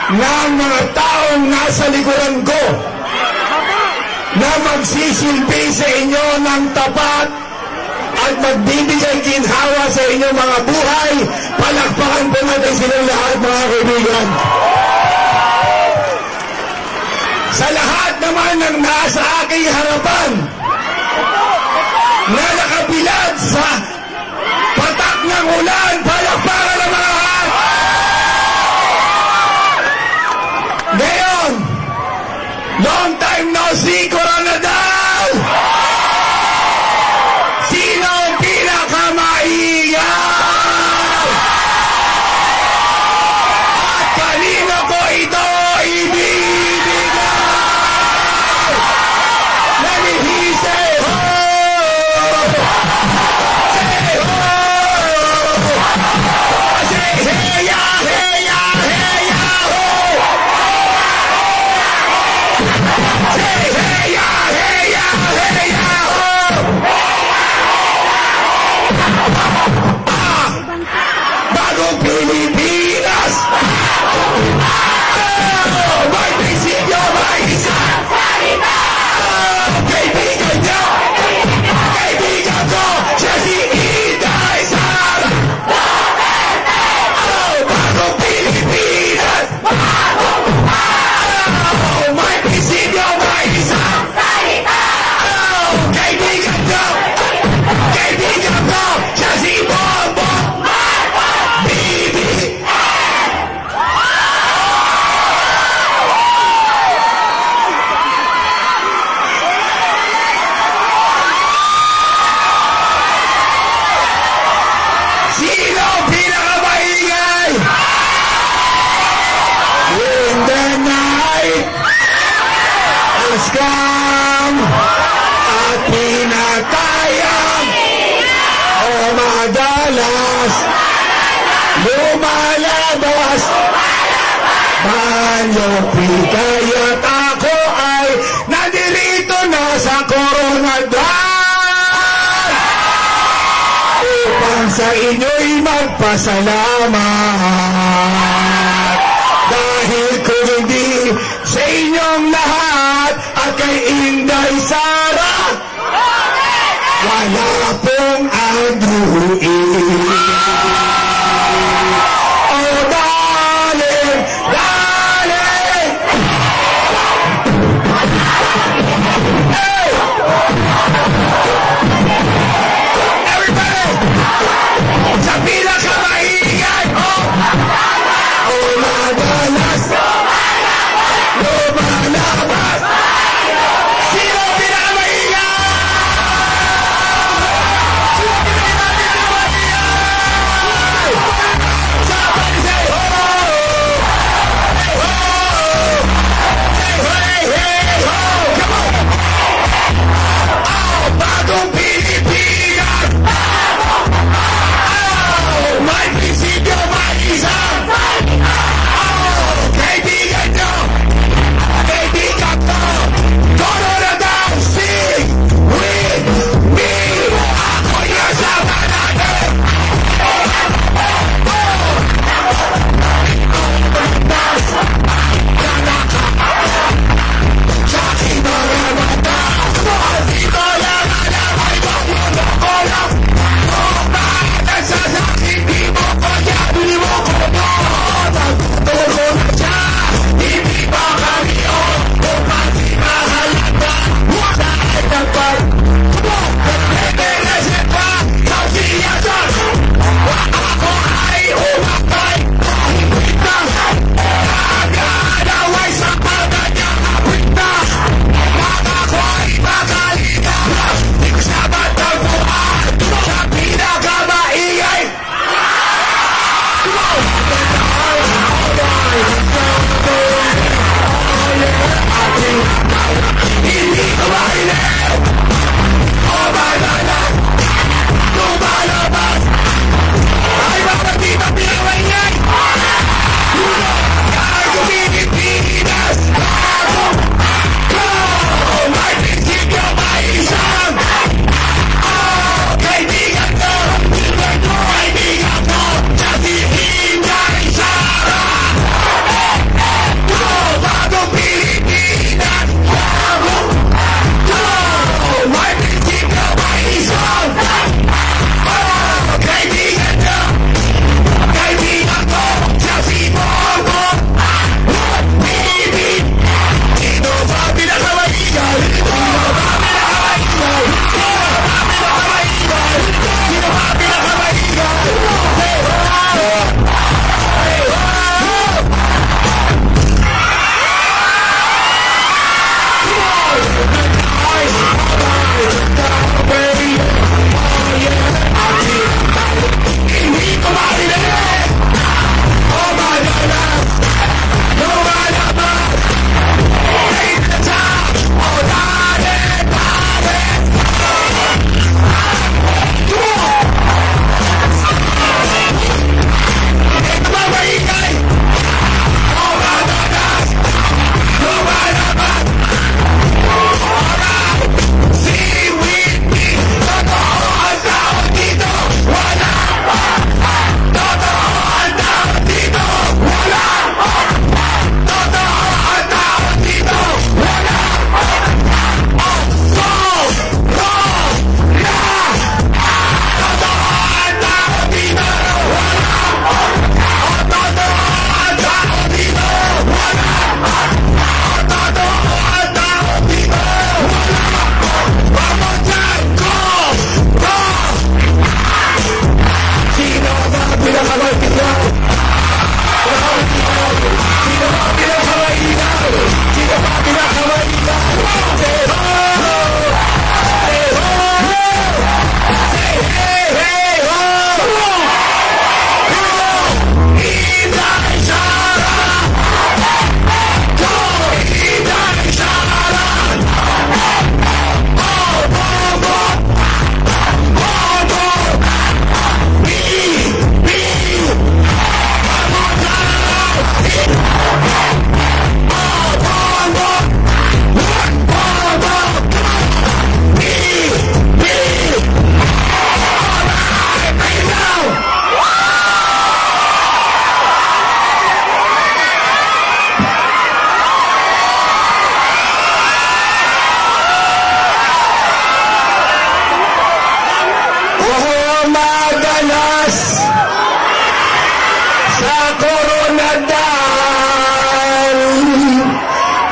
ng mga taong nasa likuran ko na magsisilbi sa inyo ng tapat at magbibigay ginhawa sa inyong mga buhay. Palakpakan po natin silang lahat, mga kaibigan. Sa lahat naman ng nasa aking harapan na nakabilad sa patak ng ulan, palakpakan ng mga lahat. Ngayon, long time no see, Koronadal! Sino ang pinakamaingay? At kanino ko ito ibibigay? Let me hear say ho! Say ho! Say heya, heya, heya, ho! Say heya, heya, heya, ho! Bagong Pilipinas! Oh, may prinsipyo, may isang salita! Oh, kaibigan niyo! Kaibigan ko! Siya si Inday Sara! DUTERTE! Oh, bagong Pilipinas! Oh, may prinsipyo, may isang salita! Oh, kaibigan niyo! Kaibigan ko! Siya si Bongbong! BBMSARA! Sino pinakamaingay? In the night has come at pinatayang o madalas lumalabas manyopi kaya't ako ay nadirito na sa Koronadal upang sa inyo'y magpasalamat dahil kung hindi sa inyong lahat at kay Inday Sara wala pong aduin. Oh, darling, darling! Hey! Everybody! Sa pinakamaingay! Oh! Oh, madalas! Lumalabas! Sino pinakamaingay? Sino pinakamaingay?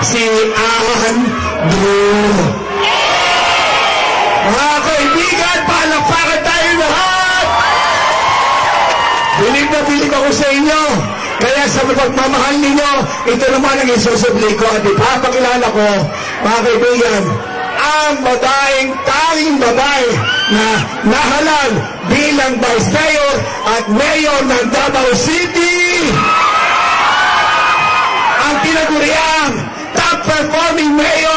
si Andrew. Mga kaibigan, palakpakan tayo lahat! Bilib na bilib ako sa inyo. Kaya sa pagmamahal ninyo, ito naman ang isusubli ko at ipapakilala ko, mga kaibigan, ang tanging babae na nahalal bilang Vice Mayor at Mayor ng Davao City. Ang tinaguriang top performing mayor